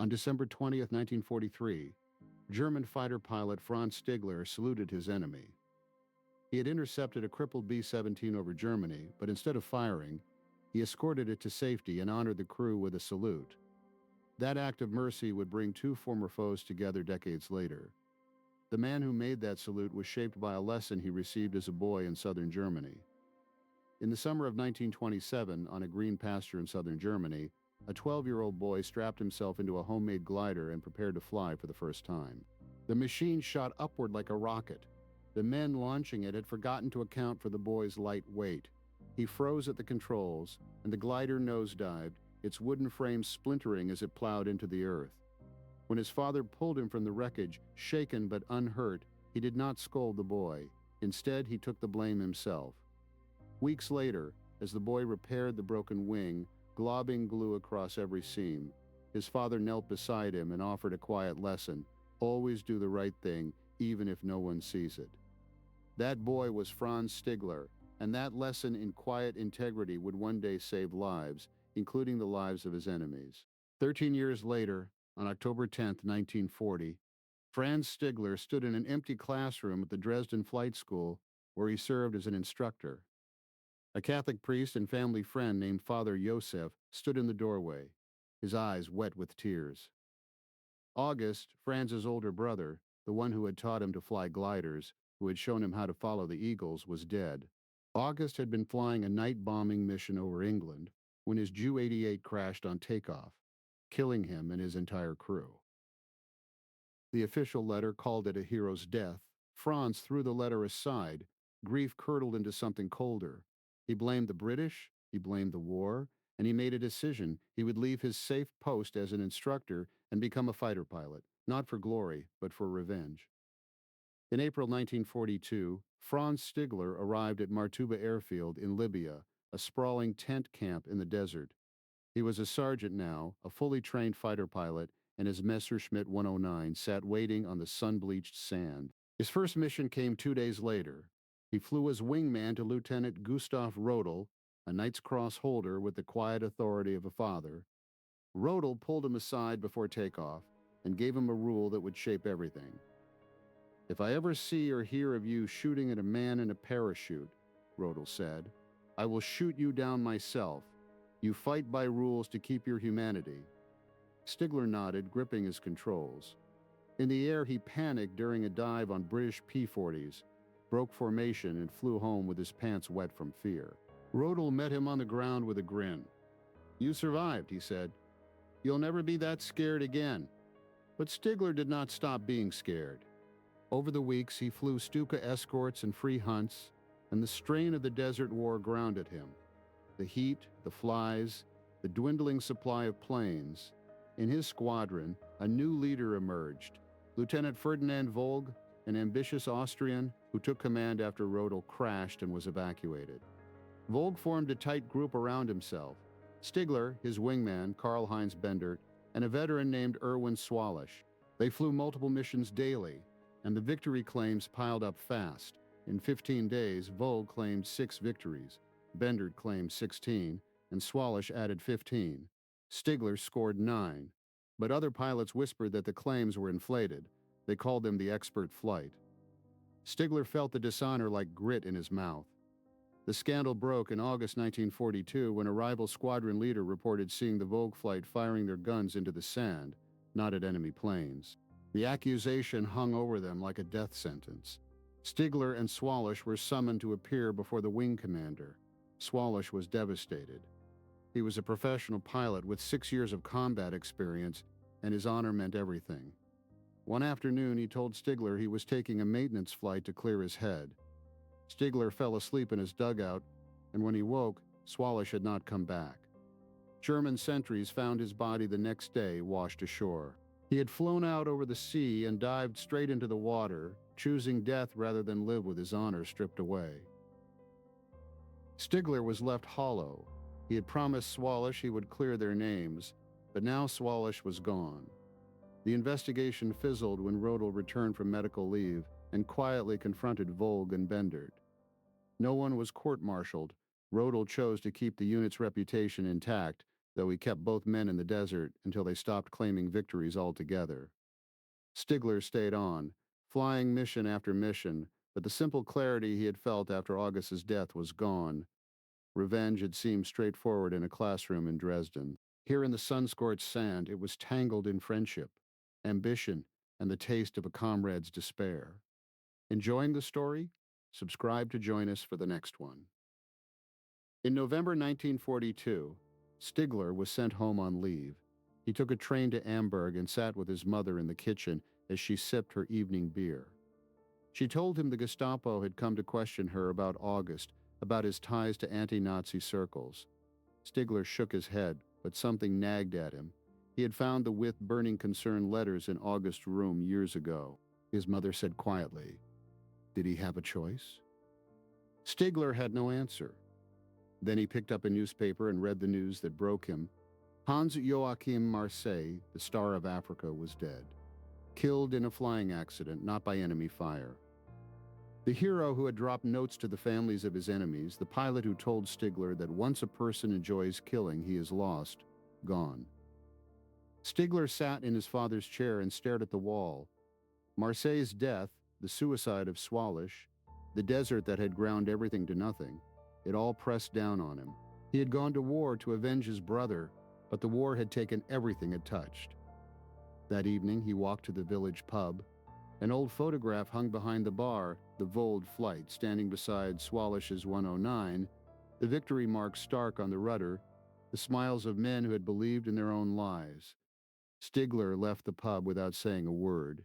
On December 20th, 1943, German fighter pilot Franz Stigler saluted his enemy. He had intercepted a crippled B-17 over Germany, but instead of firing, he escorted it to safety and honored the crew with a salute. That act of mercy would bring two former foes together decades later. The man who made that salute was shaped by a lesson he received as a boy in southern Germany. In the summer of 1927, on a green pasture in southern Germany, a 12-year-old boy strapped himself into a homemade glider and prepared to fly for the first time. The machine shot upward like a rocket. The men launching it had forgotten to account for the boy's light weight. He froze at the controls, and the glider nosedived, its wooden frame splintering as it plowed into the earth. When his father pulled him from the wreckage, shaken but unhurt, he did not scold the boy. Instead, he took the blame himself. Weeks later, as the boy repaired the broken wing, globbing glue across every seam, his father knelt beside him and offered a quiet lesson: always do the right thing, even if no one sees it. That boy was Franz Stigler, and that lesson in quiet integrity would one day save lives, including the lives of his enemies. 13 years later, on October 10, 1940, Franz Stigler stood in an empty classroom at the Dresden Flight School where he served as an instructor. A Catholic priest and family friend named Father Josef stood in the doorway, his eyes wet with tears. August, Franz's older brother, the one who had taught him to fly gliders, who had shown him how to follow the eagles, was dead. August had been flying a night bombing mission over England when his Ju-88 crashed on takeoff, killing him and his entire crew. The official letter called it a hero's death. Franz threw the letter aside. Grief curdled into something colder. He blamed the British, he blamed the war, and he made a decision: he would leave his safe post as an instructor and become a fighter pilot, not for glory, but for revenge. In April 1942, Franz Stigler arrived at Martuba Airfield in Libya, a sprawling tent camp in the desert. He was a sergeant now, a fully trained fighter pilot, and his Messerschmitt 109 sat waiting on the sun-bleached sand. His first mission came 2 days later. He flew as wingman to Lieutenant Gustav Rodel, a Knight's Cross holder with the quiet authority of a father. Rodel pulled him aside before takeoff and gave him a rule that would shape everything. "If I ever see or hear of you shooting at a man in a parachute," Rodel said, "I will shoot you down myself. You fight by rules to keep your humanity." Stigler nodded, gripping his controls. In the air, he panicked during a dive on British P-40s, broke formation, and flew home with his pants wet from fear. Rodel met him on the ground with a grin. "You survived," he said. "You'll never be that scared again." But Stigler did not stop being scared. Over the weeks, he flew Stuka escorts and free hunts, and the strain of the desert war grounded him. The heat, the flies, the dwindling supply of planes. In his squadron, a new leader emerged, Lieutenant Ferdinand Vogt, an ambitious Austrian who took command after Rodel crashed and was evacuated. Vogt formed a tight group around himself: Stigler, his wingman, Karl-Heinz Bendert, and a veteran named Erwin Swalish. They flew multiple missions daily, and the victory claims piled up fast. In 15 days, Vogt claimed 6 victories, Bendert claimed 16, and Swalish added 15. Stigler scored 9. But other pilots whispered that the claims were inflated. They called them the expert flight. Stigler felt the dishonor like grit in his mouth. The scandal broke in August 1942 when a rival squadron leader reported seeing the Vogt flight firing their guns into the sand, not at enemy planes. The accusation hung over them like a death sentence. Stigler and Swalish were summoned to appear before the wing commander. Swalish was devastated. He was a professional pilot with 6 years of combat experience, and his honor meant everything. One afternoon, he told Stigler he was taking a maintenance flight to clear his head. Stigler fell asleep in his dugout, and when he woke, Swalish had not come back. German sentries found his body the next day washed ashore. He had flown out over the sea and dived straight into the water, choosing death rather than live with his honor stripped away. Stigler was left hollow. He had promised Swalish he would clear their names, but now Swalish was gone. The investigation fizzled when Rodel returned from medical leave and quietly confronted Vogt and Bendert. No one was court-martialed. Rodel chose to keep the unit's reputation intact, though he kept both men in the desert until they stopped claiming victories altogether. Stigler stayed on, flying mission after mission, but the simple clarity he had felt after August's death was gone. Revenge had seemed straightforward in a classroom in Dresden. Here in the sun-scorched sand, it was tangled in friendship, ambition, and the taste of a comrade's despair. Enjoying the story? Subscribe to join us for the next one. In November 1942, Stigler was sent home on leave. He took a train to Amberg and sat with his mother in the kitchen as she sipped her evening beer. She told him the Gestapo had come to question her about August, about his ties to anti-Nazi circles. Stigler shook his head, but something nagged at him. He had found the with burning concern letters in August's room years ago. His mother said quietly, "Did he have a choice?" Stigler had no answer. Then he picked up a newspaper and read the news that broke him. Hans Joachim Marseille, the Star of Africa, was dead. Killed in a flying accident, not by enemy fire. The hero who had dropped notes to the families of his enemies, the pilot who told Stigler that once a person enjoys killing, he is lost, gone. Stigler sat in his father's chair and stared at the wall. Marseille's death, the suicide of Swallish, the desert that had ground everything to nothing, it all pressed down on him. He had gone to war to avenge his brother, but the war had taken everything it touched. That evening, he walked to the village pub. An old photograph hung behind the bar, the Vold flight standing beside Swallish's 109, the victory mark stark on the rudder, the smiles of men who had believed in their own lies. Stigler left the pub without saying a word.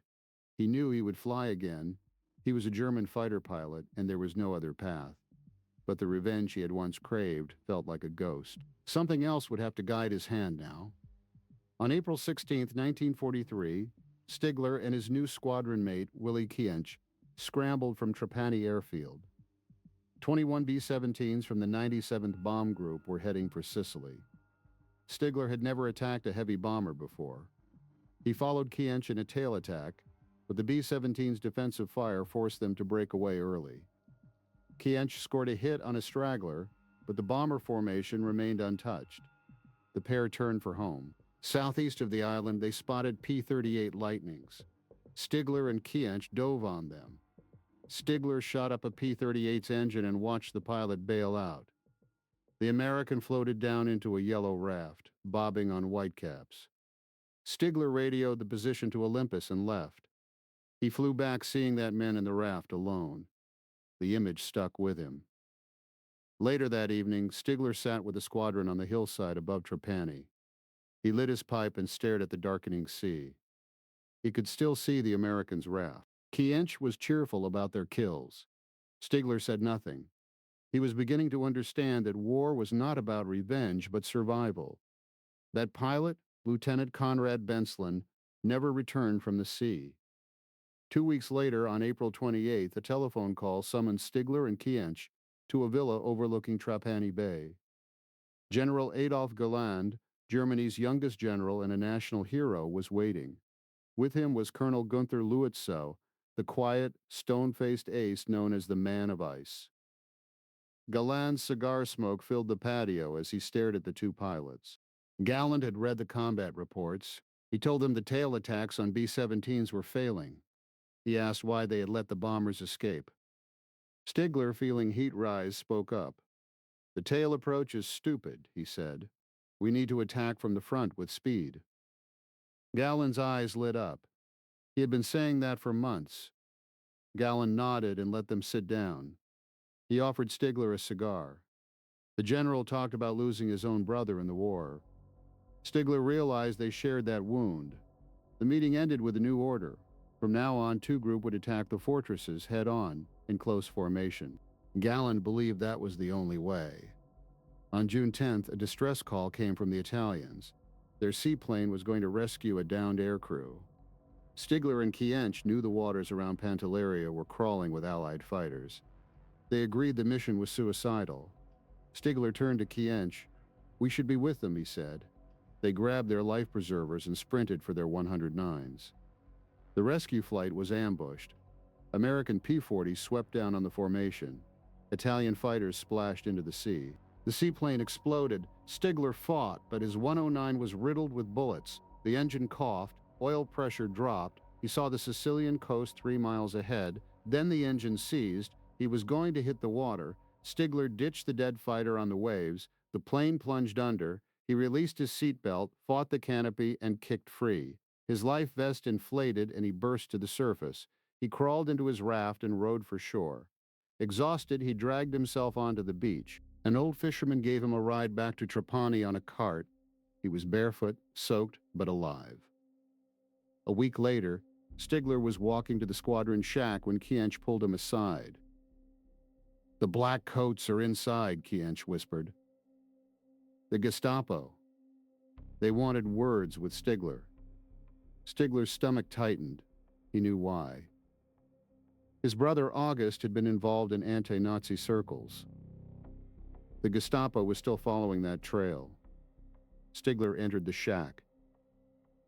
He knew he would fly again. He was a German fighter pilot, and there was no other path. But the revenge he had once craved felt like a ghost. Something else would have to guide his hand now. On April 16, 1943, Stigler and his new squadron mate, Willie Kiench, scrambled from Trapani Airfield. 21 B-17s from the 97th Bomb Group were heading for Sicily. Stigler had never attacked a heavy bomber before. He followed Kiench in a tail attack, but the B-17's defensive fire forced them to break away early. Kiench scored a hit on a straggler, but the bomber formation remained untouched. The pair turned for home. Southeast of the island, they spotted P-38 Lightnings. Stigler and Kiench dove on them. Stigler shot up a P-38's engine and watched the pilot bail out. The American floated down into a yellow raft, bobbing on whitecaps. Stigler radioed the position to Olympus and left. He flew back seeing that man in the raft alone. The image stuck with him. Later that evening, Stigler sat with the squadron on the hillside above Trapani. He lit his pipe and stared at the darkening sea. He could still see the Americans' raft. Kiench was cheerful about their kills. Stigler said nothing. He was beginning to understand that war was not about revenge, but survival. That pilot, Lieutenant Conrad Benslin, never returned from the sea. 2 weeks later, on April 28th, a telephone call summoned Stigler and Kiench to a villa overlooking Trapani Bay. General Adolf Galland, Germany's youngest general and a national hero, was waiting. With him was Colonel Gunther Luitzow, the quiet, stone-faced ace known as the Man of Ice. Galland's cigar smoke filled the patio as he stared at the two pilots. Galland had read the combat reports. He told them the tail attacks on B-17s were failing. He asked why they had let the bombers escape. Stigler, feeling heat rise, spoke up. "The tail approach is stupid," he said. "We need to attack from the front with speed." Galland's eyes lit up. He had been saying that for months. Galland nodded and let them sit down. He offered Stigler a cigar. The general talked about losing his own brother in the war. Stigler realized they shared that wound. The meeting ended with a new order. From now on, two groups would attack the fortresses head-on in close formation. Galland believed that was the only way. On June 10th, a distress call came from the Italians. Their seaplane was going to rescue a downed aircrew. Stigler and Kiench knew the waters around Pantelleria were crawling with Allied fighters. They agreed the mission was suicidal. Stigler turned to Kiench. "We should be with them," he said. They grabbed their life preservers and sprinted for their 109s. The rescue flight was ambushed. American P-40s swept down on the formation. Italian fighters splashed into the sea. The seaplane exploded. Stigler fought, but his 109 was riddled with bullets. The engine coughed, oil pressure dropped. He saw the Sicilian coast 3 miles ahead. Then the engine seized. He was going to hit the water. Stigler ditched the dead fighter on the waves. The plane plunged under. He released his seatbelt, fought the canopy, and kicked free. His life vest inflated, and he burst to the surface. He crawled into his raft and rowed for shore. Exhausted, he dragged himself onto the beach. An old fisherman gave him a ride back to Trapani on a cart. He was barefoot, soaked, but alive. A week later, Stigler was walking to the squadron shack when Kiench pulled him aside. "The black coats are inside," Kiench whispered. "The Gestapo." They wanted words with Stigler. Stigler's stomach tightened. He knew why. His brother August had been involved in anti-Nazi circles. The Gestapo was still following that trail. Stigler entered the shack.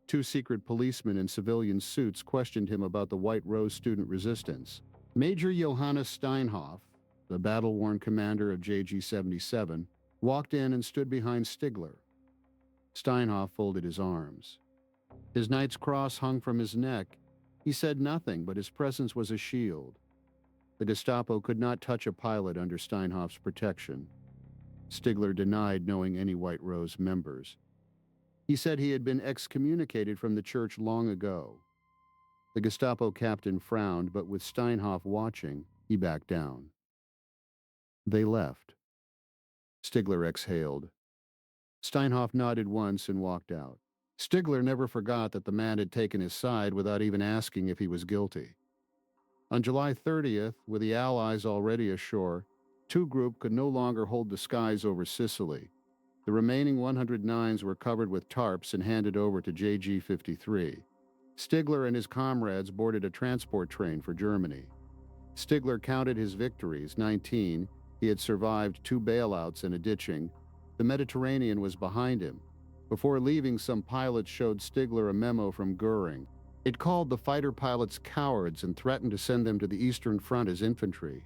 Two secret policemen in civilian suits questioned him about the White Rose student resistance. Major Johannes Steinhoff, the battle-worn commander of JG-77, walked in and stood behind Stigler. Steinhoff folded his arms. His Knight's Cross hung from his neck. He said nothing, but his presence was a shield. The Gestapo could not touch a pilot under Steinhoff's protection. Stigler denied knowing any White Rose members. He said he had been excommunicated from the church long ago. The Gestapo captain frowned, but with Steinhoff watching, he backed down. They left. Stigler exhaled. Steinhoff nodded once and walked out. Stigler never forgot that the man had taken his side without even asking if he was guilty. On July 30th, with the Allies already ashore, Two Group could no longer hold the skies over Sicily. The remaining 109s were covered with tarps and handed over to JG-53. Stigler and his comrades boarded a transport train for Germany. Stigler counted his victories, 19. He had survived 2 bailouts and a ditching. The Mediterranean was behind him. Before leaving, some pilots showed Stigler a memo from Goering. It called the fighter pilots cowards and threatened to send them to the Eastern Front as infantry.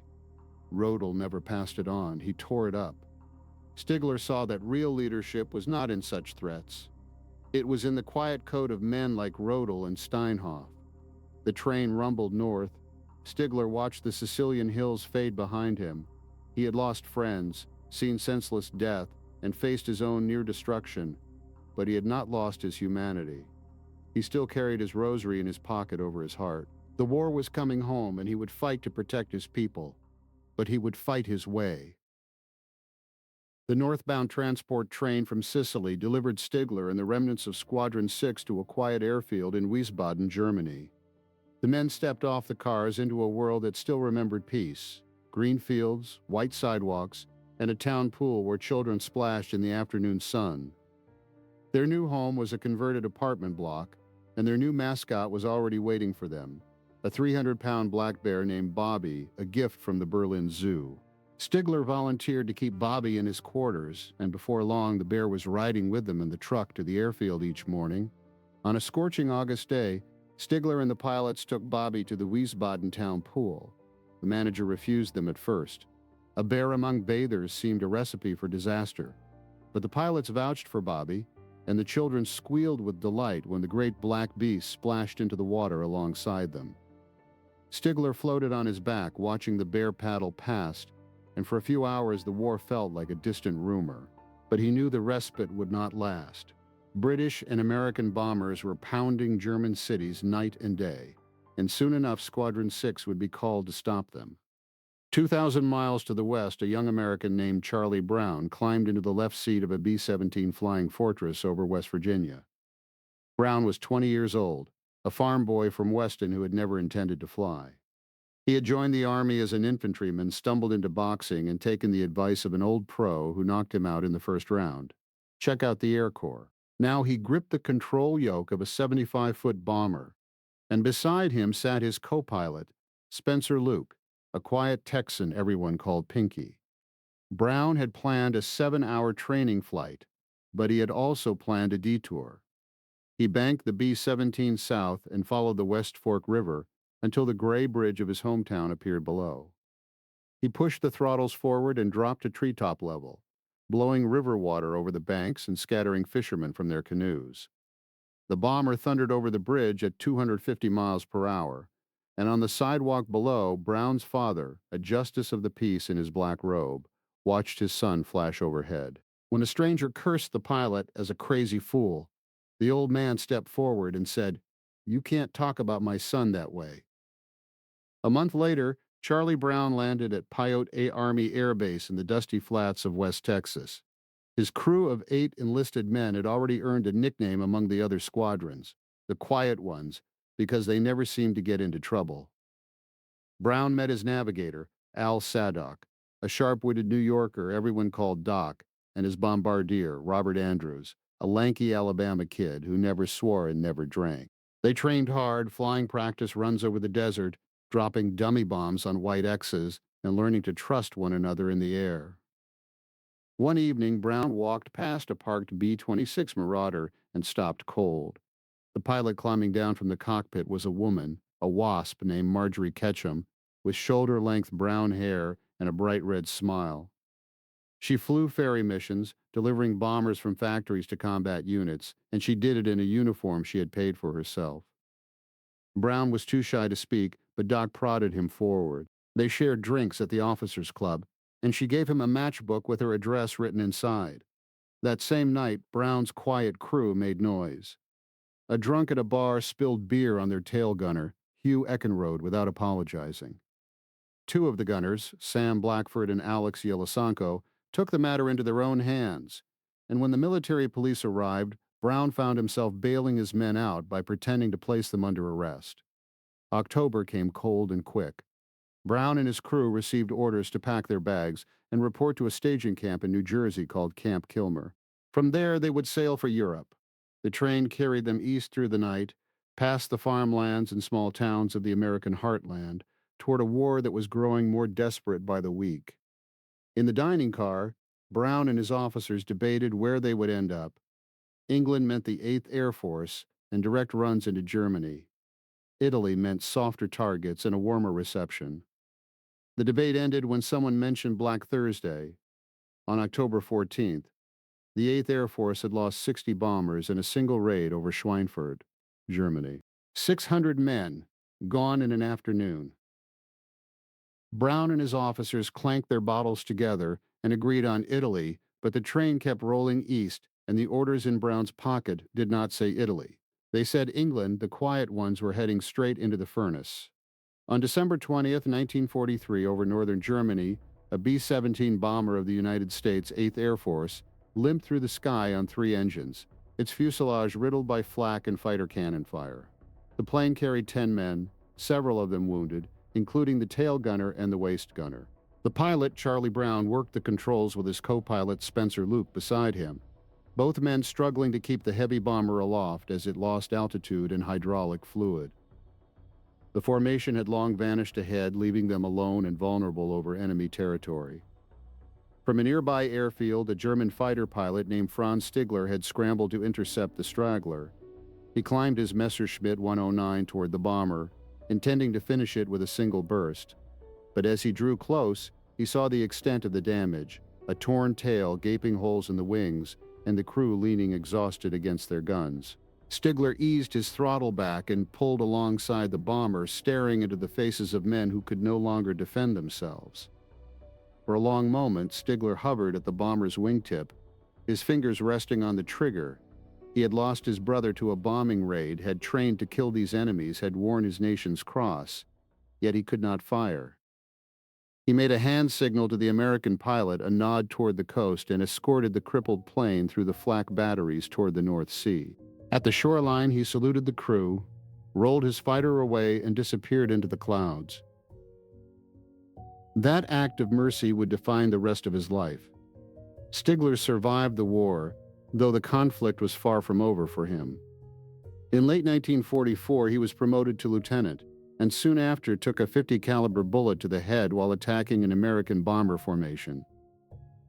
Rodel never passed it on. He tore it up. Stigler saw that real leadership was not in such threats. It was in the quiet code of men like Rodel and Steinhoff. The train rumbled north. Stigler watched the Sicilian hills fade behind him. He had lost friends, seen senseless death, and faced his own near destruction, but he had not lost his humanity. He still carried his rosary in his pocket over his heart. The war was coming home, and he would fight to protect his people, but he would fight his way. The northbound transport train from Sicily delivered Stigler and the remnants of Squadron 6 to a quiet airfield in Wiesbaden, Germany. The men stepped off the cars into a world that still remembered peace: green fields, white sidewalks, and a town pool where children splashed in the afternoon sun. Their new home was a converted apartment block, and their new mascot was already waiting for them, a 300-pound black bear named Bobby, a gift from the Berlin Zoo. Stigler volunteered to keep Bobby in his quarters, and before long the bear was riding with them in the truck to the airfield each morning. On a scorching August day, Stigler and the pilots took Bobby to the Wiesbaden town pool. The manager refused them at first. A bear among bathers seemed a recipe for disaster. But the pilots vouched for Bobby, and the children squealed with delight when the great black beast splashed into the water alongside them. Stigler floated on his back, watching the bear paddle past, and for a few hours the war felt like a distant rumor. But he knew the respite would not last. British and American bombers were pounding German cities night and day, and soon enough Squadron 6 would be called to stop them. 2,000 miles to the west, a young American named Charlie Brown climbed into the left seat of a B-17 Flying Fortress over West Virginia. Brown was 20 years old, a farm boy from Weston who had never intended to fly. He had joined the Army as an infantryman, stumbled into boxing, and taken the advice of an old pro who knocked him out in the first round. Check out the Air Corps. Now he gripped the control yoke of a 75-foot bomber, and beside him sat his co-pilot, Spencer Luke, a quiet Texan everyone called Pinky. Brown had planned a 7-hour training flight, but he had also planned a detour. He banked the B-17 south and followed the West Fork River until the gray bridge of his hometown appeared below. He pushed the throttles forward and dropped to treetop level. blowing river water over the banks and scattering fishermen from their canoes. The bomber thundered over the bridge at 250 miles per hour, and on the sidewalk below, Brown's father, a justice of the peace in his black robe, watched his son flash overhead. When a stranger cursed the pilot as a crazy fool, the old man stepped forward and said, "You can't talk about my son that way." A month later, Charlie Brown landed at Pyote Army Air Base in the dusty flats of West Texas. His crew of 8 enlisted men had already earned a nickname among the other squadrons, the Quiet Ones, because they never seemed to get into trouble. Brown met his navigator, Al Sadok, a sharp-witted New Yorker everyone called Doc, and his bombardier, Robert Andrews, a lanky Alabama kid who never swore and never drank. They trained hard, flying practice runs over the desert, dropping dummy bombs on white X's, and learning to trust one another in the air. One evening, Brown walked past a parked B-26 Marauder and stopped cold. The pilot climbing down from the cockpit was a woman, a wasp named Marjorie Ketchum, with shoulder-length brown hair and a bright red smile. She flew ferry missions, delivering bombers from factories to combat units, and she did it in a uniform she had paid for herself. Brown was too shy to speak, but Doc prodded him forward. They shared drinks at the officers' club, and she gave him a matchbook with her address written inside. That same night, Brown's quiet crew made noise. A drunk at a bar spilled beer on their tail gunner, Hugh Eckenrode, without apologizing. Two of the gunners, Sam Blackford and Alex Yelisanko, took the matter into their own hands, and when the military police arrived, Brown found himself bailing his men out by pretending to place them under arrest. October came cold and quick. Brown and his crew received orders to pack their bags and report to a staging camp in New Jersey called Camp Kilmer. From there, they would sail for Europe. The train carried them east through the night, past the farmlands and small towns of the American heartland, toward a war that was growing more desperate by the week. In the dining car, Brown and his officers debated where they would end up. England meant the 8th Air Force and direct runs into Germany. Italy meant softer targets and a warmer reception. The debate ended when someone mentioned Black Thursday. On October 14th, the 8th Air Force had lost 60 bombers in a single raid over Schweinfurt, Germany. 600 men, gone in an afternoon. Brown and his officers clanked their bottles together and agreed on Italy, but the train kept rolling east, and the orders in Brown's pocket did not say Italy. They said England, the quiet ones, were heading straight into the furnace. On December 20th, 1943, over northern Germany, a B-17 bomber of the United States 8th Air Force limped through the sky on 3 engines, its fuselage riddled by flak and fighter cannon fire. The plane carried 10 men, several of them wounded, including the tail gunner and the waist gunner. The pilot, Charlie Brown, worked the controls with his co-pilot Spencer Luke beside him, both men struggling to keep the heavy bomber aloft as it lost altitude and hydraulic fluid. The formation had long vanished ahead, leaving them alone and vulnerable over enemy territory. From a nearby airfield, a German fighter pilot named Franz Stigler had scrambled to intercept the straggler. He climbed his Messerschmitt 109 toward the bomber, intending to finish it with a single burst. But as he drew close, he saw the extent of the damage, a torn tail, gaping holes in the wings, and the crew leaning exhausted against their guns. Stigler eased his throttle back and pulled alongside the bomber, staring into the faces of men who could no longer defend themselves. For a long moment, Stigler hovered at the bomber's wingtip, his fingers resting on the trigger. He had lost his brother to a bombing raid, had trained to kill these enemies, had worn his nation's cross, yet he could not fire. He made a hand signal to the American pilot, a nod toward the coast, and escorted the crippled plane through the flak batteries toward the North Sea. At the shoreline, he saluted the crew, rolled his fighter away, and disappeared into the clouds. That act of mercy would define the rest of his life. Stigler survived the war, though the conflict was far from over for him. In late 1944, he was promoted to lieutenant, and soon after took a .50 caliber bullet to the head while attacking an American bomber formation.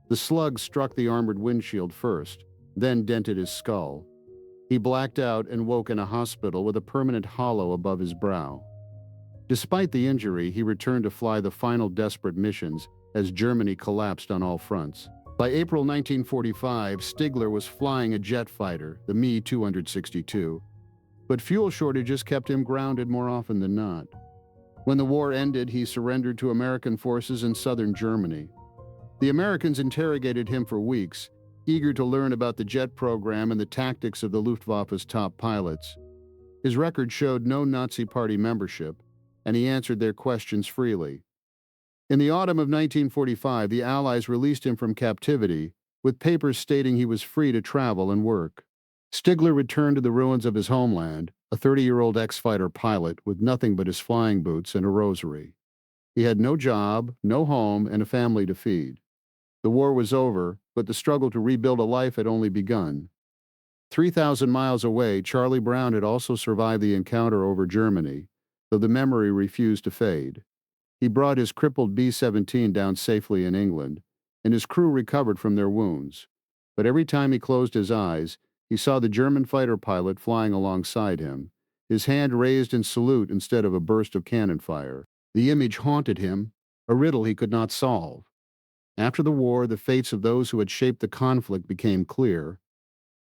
The slug struck the armored windshield first, then dented his skull. He blacked out and woke in a hospital with a permanent hollow above his brow. Despite the injury, he returned to fly the final desperate missions as Germany collapsed on all fronts. By April 1945, Stigler was flying a jet fighter, the Me-262, but fuel shortages kept him grounded more often than not. When the war ended, he surrendered to American forces in southern Germany. The Americans interrogated him for weeks, eager to learn about the jet program and the tactics of the Luftwaffe's top pilots. His record showed no Nazi Party membership, and he answered their questions freely. In the autumn of 1945, the Allies released him from captivity, with papers stating he was free to travel and work. Stigler returned to the ruins of his homeland, a 30-year-old ex-fighter pilot with nothing but his flying boots and a rosary. He had no job, no home, and a family to feed. The war was over, but the struggle to rebuild a life had only begun. 3,000 miles away, Charlie Brown had also survived the encounter over Germany, though the memory refused to fade. He brought his crippled B-17 down safely in England, and his crew recovered from their wounds. But every time he closed his eyes, he saw the German fighter pilot flying alongside him, his hand raised in salute instead of a burst of cannon fire. The image haunted him, a riddle he could not solve. After the war, the fates of those who had shaped the conflict became clear.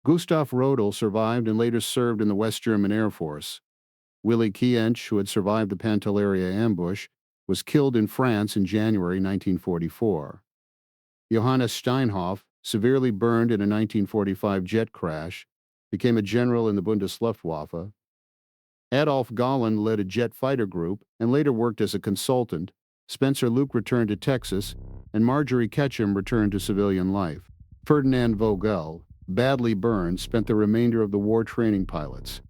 Gustav Rodel survived and later served in the West German Air Force. Willy Kiench, who had survived the Pantelleria ambush, was killed in France in January 1944. Johannes Steinhoff, severely burned in a 1945 jet crash, became a general in the Bundesluftwaffe. Adolf Galland led a jet fighter group and later worked as a consultant. Spencer Luke returned to Texas, and Marjorie Ketchum returned to civilian life. Ferdinand Vogel, badly burned, spent the remainder of the war training pilots.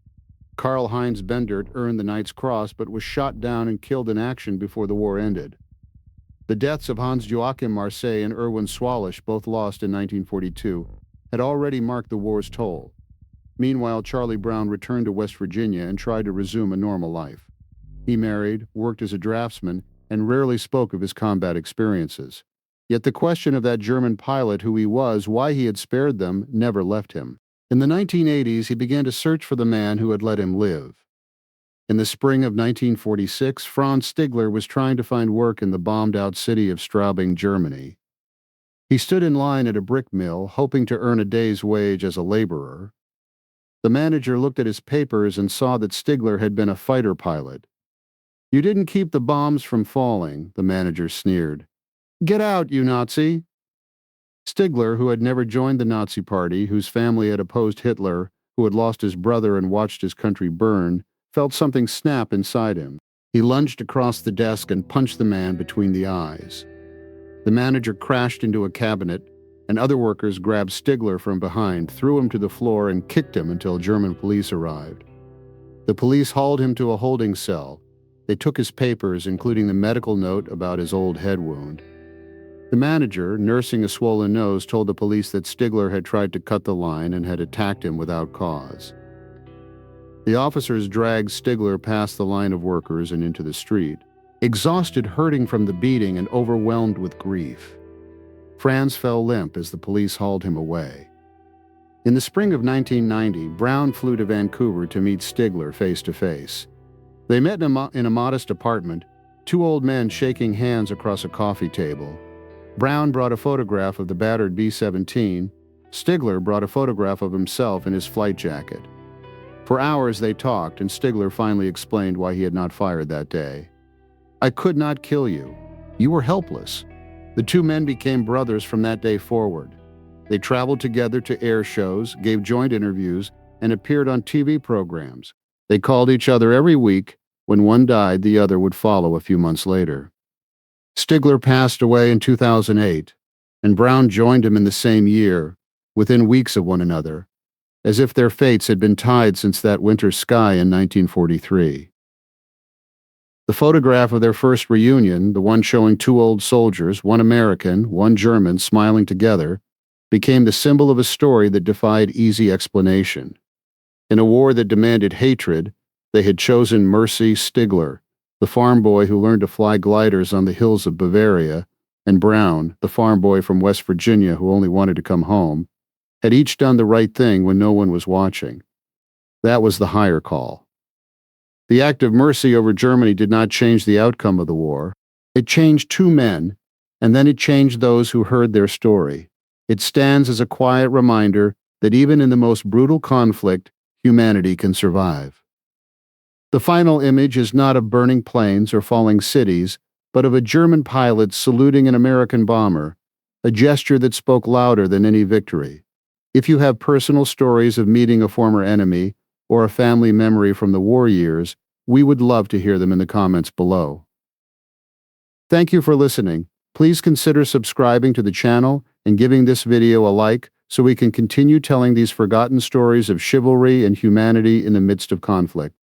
Karl-Heinz Bendert earned the Knight's Cross but was shot down and killed in action before the war ended. The deaths of Hans-Joachim Marseille and Erwin Swalish, both lost in 1942, had already marked the war's toll. Meanwhile, Charlie Brown returned to West Virginia and tried to resume a normal life. He married, worked as a draftsman, and rarely spoke of his combat experiences. Yet the question of that German pilot, who he was, why he had spared them, never left him. In the 1980s, he began to search for the man who had let him live. In the spring of 1946, Franz Stigler was trying to find work in the bombed-out city of Straubing, Germany. He stood in line at a brick mill, hoping to earn a day's wage as a laborer. The manager looked at his papers and saw that Stigler had been a fighter pilot. "You didn't keep the bombs from falling," the manager sneered. "Get out, you Nazi!" Stigler, who had never joined the Nazi Party, whose family had opposed Hitler, who had lost his brother and watched his country burn, felt something snap inside him. He lunged across the desk and punched the man between the eyes. The manager crashed into a cabinet, and other workers grabbed Stigler from behind, threw him to the floor, and kicked him until German police arrived. The police hauled him to a holding cell. They took his papers, including the medical note about his old head wound. The manager, nursing a swollen nose, told the police that Stigler had tried to cut the line and had attacked him without cause. The officers dragged Stigler past the line of workers and into the street, exhausted, hurting from the beating and overwhelmed with grief. Franz fell limp as the police hauled him away. In the spring of 1990, Brown flew to Vancouver to meet Stigler face to face. They met in a modest apartment, two old men shaking hands across a coffee table. Brown brought a photograph of the battered B-17. Stigler brought a photograph of himself in his flight jacket. For hours they talked, and Stigler finally explained why he had not fired that day. "I could not kill you. You were helpless." The two men became brothers from that day forward. They traveled together to air shows, gave joint interviews, and appeared on TV programs. They called each other every week. When one died, the other would follow a few months later. Stigler passed away in 2008, and Brown joined him in the same year, within weeks of one another, as if their fates had been tied since that winter sky in 1943. The photograph of their first reunion, the one showing two old soldiers, one American, one German, smiling together, became the symbol of a story that defied easy explanation. In a war that demanded hatred, they had chosen Mercy Stigler, the farm boy who learned to fly gliders on the hills of Bavaria, and Brown, the farm boy from West Virginia who only wanted to come home, had each done the right thing when no one was watching. That was the higher call. The act of mercy over Germany did not change the outcome of the war. It changed two men, and then it changed those who heard their story. It stands as a quiet reminder that even in the most brutal conflict, humanity can survive. The final image is not of burning planes or falling cities, but of a German pilot saluting an American bomber, a gesture that spoke louder than any victory. If you have personal stories of meeting a former enemy or a family memory from the war years, we would love to hear them in the comments below. Thank you for listening. Please consider subscribing to the channel and giving this video a like so we can continue telling these forgotten stories of chivalry and humanity in the midst of conflict.